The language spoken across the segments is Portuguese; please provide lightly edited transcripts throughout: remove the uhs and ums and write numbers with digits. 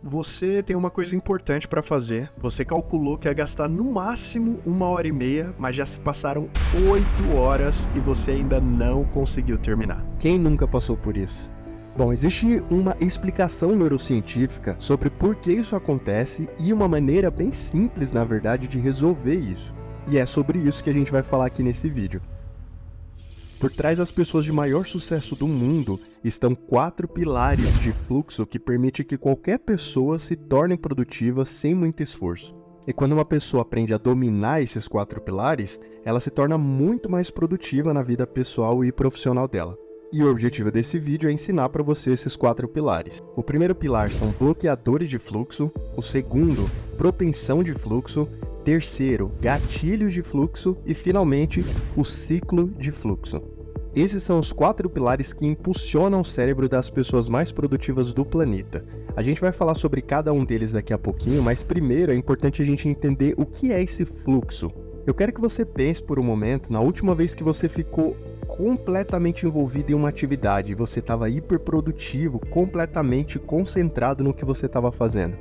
Você tem uma coisa importante para fazer. Você calculou que ia gastar no máximo 1h30, mas já se passaram 8 horas e você ainda não conseguiu terminar. Quem nunca passou por isso? Bom, existe uma explicação neurocientífica sobre por que isso acontece e uma maneira bem simples, na verdade, de resolver isso. E é sobre isso que a gente vai falar aqui nesse vídeo. Por trás das pessoas de maior sucesso do mundo estão 4 pilares de fluxo que permitem que qualquer pessoa se torne produtiva sem muito esforço. E quando uma pessoa aprende a dominar esses 4 pilares, ela se torna muito mais produtiva na vida pessoal e profissional dela. E o objetivo desse vídeo é ensinar para você esses 4 pilares. O primeiro pilar são bloqueadores de fluxo, o segundo, propensão de fluxo, terceiro, gatilhos de fluxo e, finalmente, o ciclo de fluxo. Esses são os 4 pilares que impulsionam o cérebro das pessoas mais produtivas do planeta. A gente vai falar sobre cada um deles daqui a pouquinho, mas primeiro é importante a gente entender o que é esse fluxo. Eu quero que você pense por um momento na última vez que você ficou completamente envolvido em uma atividade e você estava hiperprodutivo, completamente concentrado no que você estava fazendo.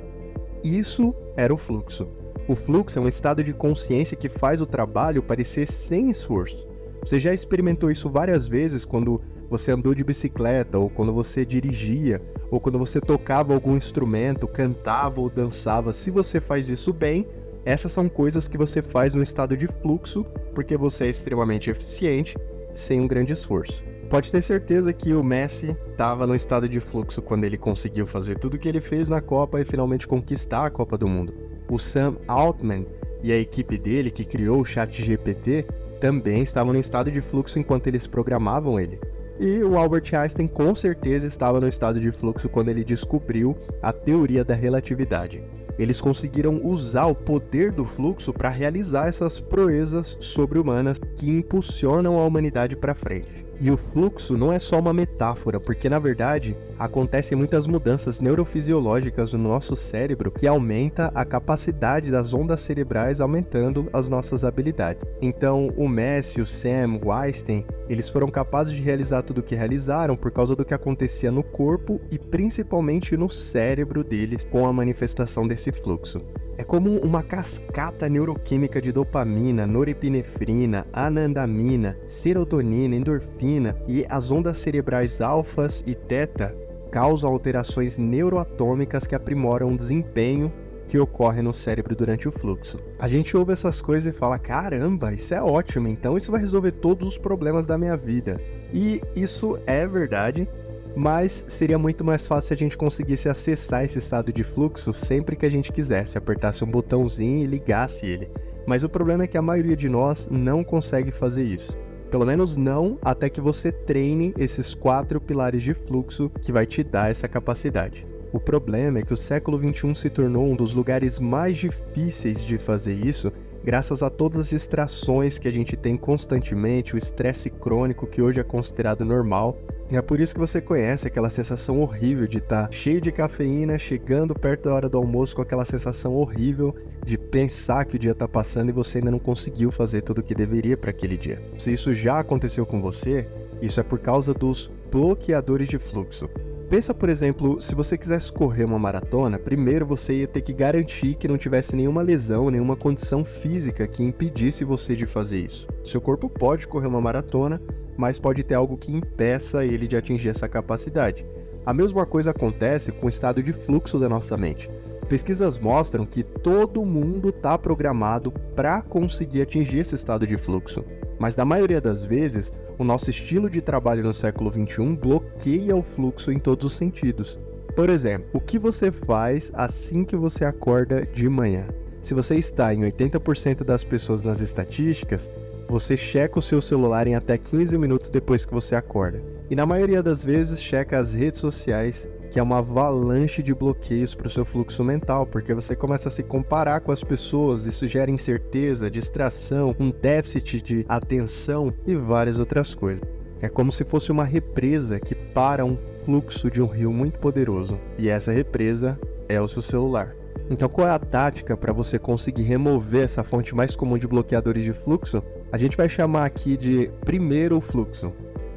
Isso era o fluxo. O fluxo é um estado de consciência que faz o trabalho parecer sem esforço. Você já experimentou isso várias vezes quando você andou de bicicleta, ou quando você dirigia, ou quando você tocava algum instrumento, cantava ou dançava. Se você faz isso bem, essas são coisas que você faz no estado de fluxo, porque você é extremamente eficiente, sem um grande esforço. Pode ter certeza que o Messi estava no estado de fluxo quando ele conseguiu fazer tudo o que ele fez na Copa e finalmente conquistar a Copa do Mundo. O Sam Altman e a equipe dele, que criou o ChatGPT, também estavam no estado de fluxo enquanto eles programavam ele. E o Albert Einstein com certeza estava no estado de fluxo quando ele descobriu a teoria da relatividade. Eles conseguiram usar o poder do fluxo para realizar essas proezas sobre-humanas que impulsionam a humanidade para frente. E o fluxo não é só uma metáfora, porque na verdade acontecem muitas mudanças neurofisiológicas no nosso cérebro que aumenta a capacidade das ondas cerebrais, aumentando as nossas habilidades. Então o Messi, o Sam, o Einstein, eles foram capazes de realizar tudo o que realizaram por causa do que acontecia no corpo e principalmente no cérebro deles com a manifestação desse fluxo. É como uma cascata neuroquímica de dopamina, norepinefrina, anandamina, serotonina, endorfina e as ondas cerebrais alfas e teta causam alterações neuroatômicas que aprimoram o desempenho que ocorre no cérebro durante o fluxo. A gente ouve essas coisas e fala, caramba, isso é ótimo, então isso vai resolver todos os problemas da minha vida. E isso é verdade, mas seria muito mais fácil se a gente conseguisse acessar esse estado de fluxo sempre que a gente quisesse, apertasse um botãozinho e ligasse ele. Mas o problema é que a maioria de nós não consegue fazer isso. Pelo menos não até que você treine esses 4 pilares de fluxo que vai te dar essa capacidade. O problema é que o século XXI se tornou um dos lugares mais difíceis de fazer isso, graças a todas as distrações que a gente tem constantemente, o estresse crônico que hoje é considerado normal. E é por isso que você conhece aquela sensação horrível de estar cheio de cafeína, chegando perto da hora do almoço com aquela sensação horrível de pensar que o dia está passando e você ainda não conseguiu fazer tudo o que deveria para aquele dia. Se isso já aconteceu com você, isso é por causa dos bloqueadores de fluxo. Pensa, por exemplo, se você quisesse correr uma maratona, primeiro você ia ter que garantir que não tivesse nenhuma lesão, nenhuma condição física que impedisse você de fazer isso. Seu corpo pode correr uma maratona, mas pode ter algo que impeça ele de atingir essa capacidade. A mesma coisa acontece com o estado de fluxo da nossa mente. Pesquisas mostram que todo mundo está programado para conseguir atingir esse estado de fluxo. Mas na maioria das vezes, o nosso estilo de trabalho no século XXI bloqueia o fluxo em todos os sentidos. Por exemplo, o que você faz assim que você acorda de manhã? Se você está em 80% das pessoas nas estatísticas, você checa o seu celular em até 15 minutos depois que você acorda. E na maioria das vezes, checa as redes sociais, que é uma avalanche de bloqueios para o seu fluxo mental, porque você começa a se comparar com as pessoas, isso gera incerteza, distração, um déficit de atenção e várias outras coisas. É como se fosse uma represa que para um fluxo de um rio muito poderoso, e essa represa é o seu celular. Então qual é a tática para você conseguir remover essa fonte mais comum de bloqueadores de fluxo? A gente vai chamar aqui de primeiro fluxo.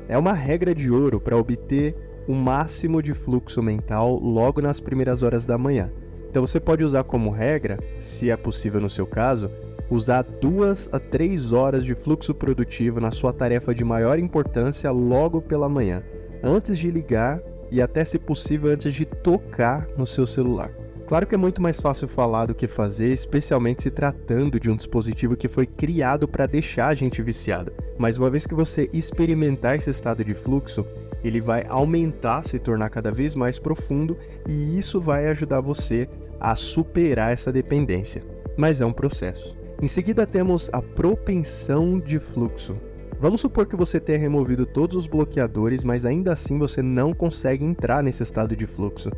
É uma regra de ouro para obter o máximo de fluxo mental logo nas primeiras horas da manhã. Então você pode usar como regra, se é possível no seu caso, usar 2 a 3 horas de fluxo produtivo na sua tarefa de maior importância logo pela manhã, antes de ligar e até, se possível, antes de tocar no seu celular. Claro que é muito mais fácil falar do que fazer, especialmente se tratando de um dispositivo que foi criado para deixar a gente viciado. Mas uma vez que você experimentar esse estado de fluxo, ele vai aumentar, se tornar cada vez mais profundo, e isso vai ajudar você a superar essa dependência. Mas é um processo. Em seguida temos a propensão de fluxo. Vamos supor que você tenha removido todos os bloqueadores, mas ainda assim você não consegue entrar nesse estado de fluxo.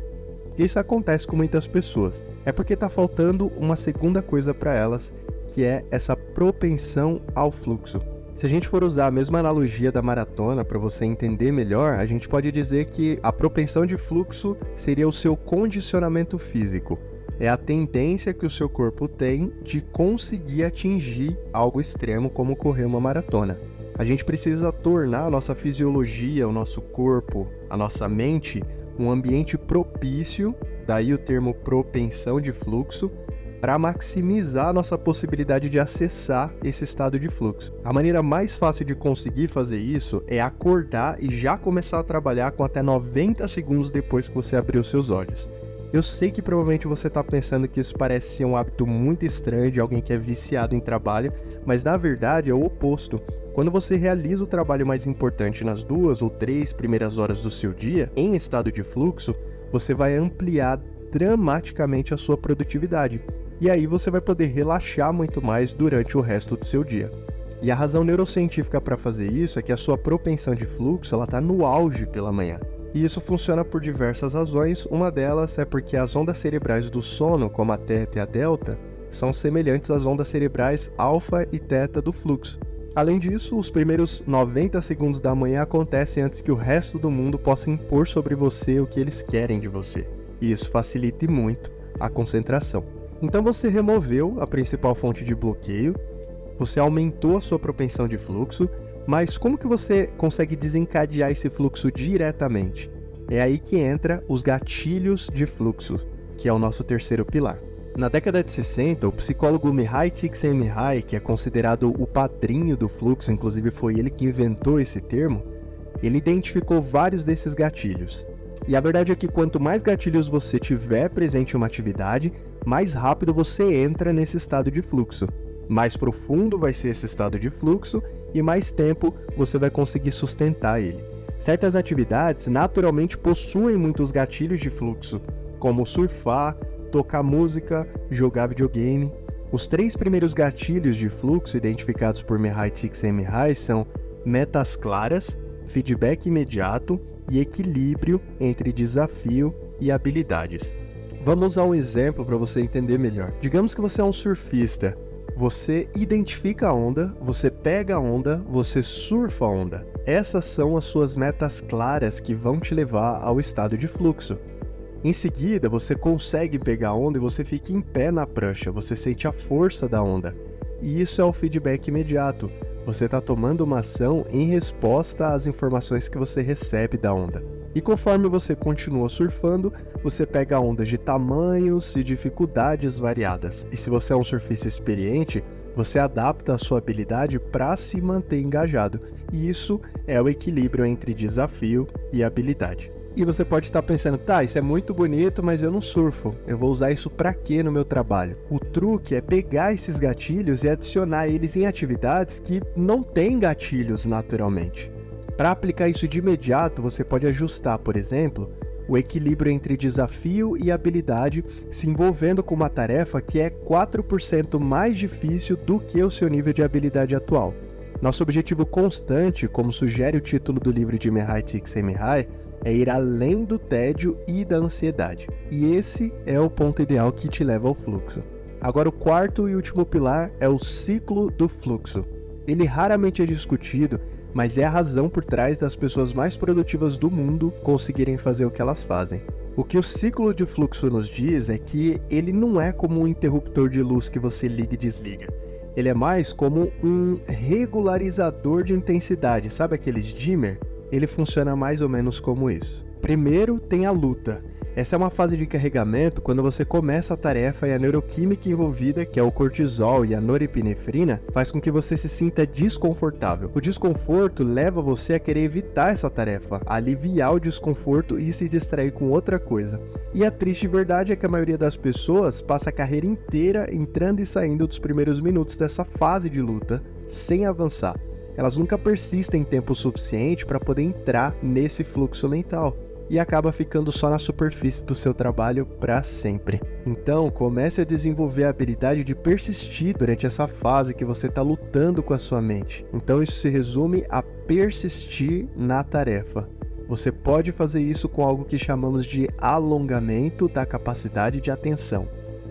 E isso acontece com muitas pessoas. É porque está faltando uma segunda coisa para elas, que é essa propensão ao fluxo. Se a gente for usar a mesma analogia da maratona para você entender melhor, a gente pode dizer que a propensão de fluxo seria o seu condicionamento físico. É a tendência que o seu corpo tem de conseguir atingir algo extremo como correr uma maratona. A gente precisa tornar a nossa fisiologia, o nosso corpo, a nossa mente, um ambiente propício, daí o termo propensão de fluxo, para maximizar a nossa possibilidade de acessar esse estado de fluxo. A maneira mais fácil de conseguir fazer isso é acordar e já começar a trabalhar com até 90 segundos depois que você abrir os seus olhos. Eu sei que provavelmente você está pensando que isso parece ser um hábito muito estranho de alguém que é viciado em trabalho, mas na verdade é o oposto. Quando você realiza o trabalho mais importante nas 2 ou 3 primeiras horas do seu dia, em estado de fluxo, você vai ampliar dramaticamente a sua produtividade. E aí você vai poder relaxar muito mais durante o resto do seu dia. E a razão neurocientífica para fazer isso é que a sua propensão de fluxo está no auge pela manhã. E isso funciona por diversas razões. Uma delas é porque as ondas cerebrais do sono, como a θ e a delta, são semelhantes às ondas cerebrais alfa e θ do fluxo. Além disso, os primeiros 90 segundos da manhã acontecem antes que o resto do mundo possa impor sobre você o que eles querem de você. E isso facilita muito a concentração. Então você removeu a principal fonte de bloqueio, você aumentou a sua propensão de fluxo, mas como que você consegue desencadear esse fluxo diretamente? É aí que entra os gatilhos de fluxo, que é o nosso terceiro pilar. Na década de 60, o psicólogo Mihai Csikszentmihalyi, que é considerado o padrinho do fluxo, inclusive foi ele que inventou esse termo, ele identificou vários desses gatilhos. E a verdade é que quanto mais gatilhos você tiver presente em uma atividade, mais rápido você entra nesse estado de fluxo. Mais profundo vai ser esse estado de fluxo e mais tempo você vai conseguir sustentar ele. Certas atividades naturalmente possuem muitos gatilhos de fluxo, como surfar, tocar música, jogar videogame. Os 3 primeiros gatilhos de fluxo identificados por Mihai Csikszentmihalyi são metas claras, feedback imediato e equilíbrio entre desafio e habilidades. Vamos a um exemplo para você entender melhor. Digamos que você é um surfista. Você identifica a onda, você pega a onda, você surfa a onda. Essas são as suas metas claras que vão te levar ao estado de fluxo. Em seguida, você consegue pegar a onda e você fica em pé na prancha, você sente a força da onda. E isso é o feedback imediato. Você está tomando uma ação em resposta às informações que você recebe da onda. E conforme você continua surfando, você pega ondas de tamanhos e dificuldades variadas. E se você é um surfista experiente, você adapta a sua habilidade para se manter engajado. E isso é o equilíbrio entre desafio e habilidade. E você pode estar pensando, tá, isso é muito bonito, mas eu não surfo. Eu vou usar isso para quê no meu trabalho? O truque é pegar esses gatilhos e adicionar eles em atividades que não têm gatilhos naturalmente. Para aplicar isso de imediato, você pode ajustar, por exemplo, o equilíbrio entre desafio e habilidade se envolvendo com uma tarefa que é 4% mais difícil do que o seu nível de habilidade atual. Nosso objetivo constante, como sugere o título do livro de Mihai Csikszentmihalyi, é ir além do tédio e da ansiedade. E esse é o ponto ideal que te leva ao fluxo. Agora, o quarto e último pilar é o ciclo do fluxo. Ele raramente é discutido, mas é a razão por trás das pessoas mais produtivas do mundo conseguirem fazer o que elas fazem. O que o ciclo de fluxo nos diz é que ele não é como um interruptor de luz que você liga e desliga. Ele é mais como um regularizador de intensidade, sabe aqueles dimmer? Ele funciona mais ou menos como isso. Primeiro tem a luta. Essa é uma fase de carregamento quando você começa a tarefa e a neuroquímica envolvida, que é o cortisol e a norepinefrina, faz com que você se sinta desconfortável. O desconforto leva você a querer evitar essa tarefa, a aliviar o desconforto e se distrair com outra coisa. E a triste verdade é que a maioria das pessoas passa a carreira inteira entrando e saindo dos primeiros minutos dessa fase de luta, sem avançar. Elas nunca persistem tempo suficiente para poder entrar nesse fluxo mental e acaba ficando só na superfície do seu trabalho para sempre. Então, comece a desenvolver a habilidade de persistir durante essa fase que você está lutando com a sua mente. Então, isso se resume a persistir na tarefa. Você pode fazer isso com algo que chamamos de alongamento da capacidade de atenção.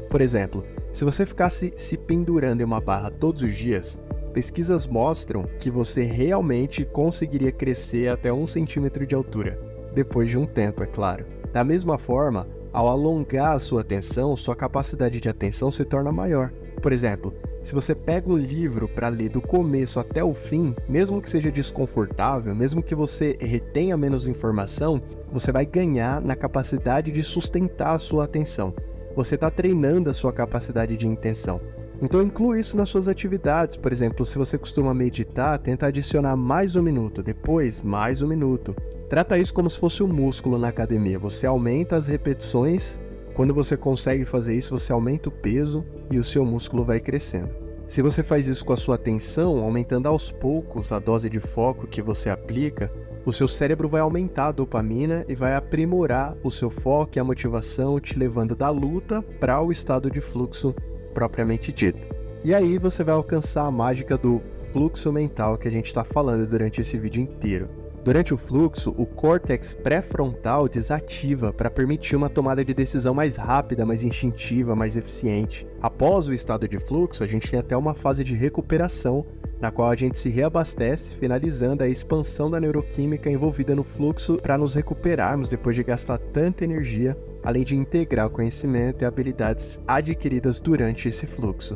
Por exemplo, se você ficasse se pendurando em uma barra todos os dias, pesquisas mostram que você realmente conseguiria crescer até 1 centímetro de altura. Depois de um tempo, é claro. Da mesma forma, ao alongar a sua atenção, sua capacidade de atenção se torna maior. Por exemplo, se você pega um livro para ler do começo até o fim, mesmo que seja desconfortável, mesmo que você retenha menos informação, você vai ganhar na capacidade de sustentar a sua atenção. Você está treinando a sua capacidade de intenção. Então inclua isso nas suas atividades. Por exemplo, se você costuma meditar, tenta adicionar mais 1 minuto, depois mais 1 minuto. Trata isso como se fosse um músculo na academia. Você aumenta as repetições, quando você consegue fazer isso, você aumenta o peso e o seu músculo vai crescendo. Se você faz isso com a sua atenção, aumentando aos poucos a dose de foco que você aplica, o seu cérebro vai aumentar a dopamina e vai aprimorar o seu foco e a motivação, te levando da luta para o estado de fluxo propriamente dito. E aí você vai alcançar a mágica do fluxo mental que a gente está falando durante esse vídeo inteiro. Durante o fluxo, o córtex pré-frontal desativa para permitir uma tomada de decisão mais rápida, mais instintiva, mais eficiente. Após o estado de fluxo, a gente tem até uma fase de recuperação, na qual a gente se reabastece, finalizando a expansão da neuroquímica envolvida no fluxo para nos recuperarmos depois de gastar tanta energia, além de integrar o conhecimento e habilidades adquiridas durante esse fluxo.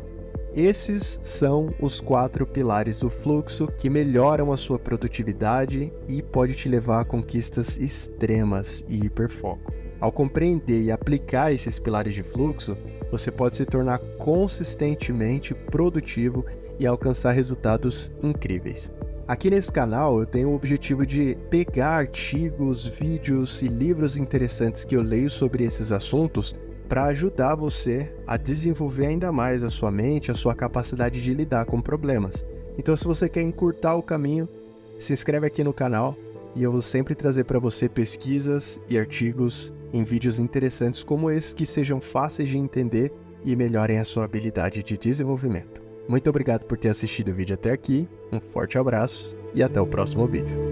Esses são os 4 pilares do fluxo que melhoram a sua produtividade e pode te levar a conquistas extremas e hiperfoco. Ao compreender e aplicar esses pilares de fluxo, você pode se tornar consistentemente produtivo e alcançar resultados incríveis. Aqui nesse canal eu tenho o objetivo de pegar artigos, vídeos e livros interessantes que eu leio sobre esses assuntos para ajudar você a desenvolver ainda mais a sua mente, a sua capacidade de lidar com problemas. Então, se você quer encurtar o caminho, se inscreve aqui no canal e eu vou sempre trazer para você pesquisas e artigos em vídeos interessantes como esse que sejam fáceis de entender e melhorem a sua habilidade de desenvolvimento. Muito obrigado por ter assistido o vídeo até aqui, um forte abraço e até o próximo vídeo.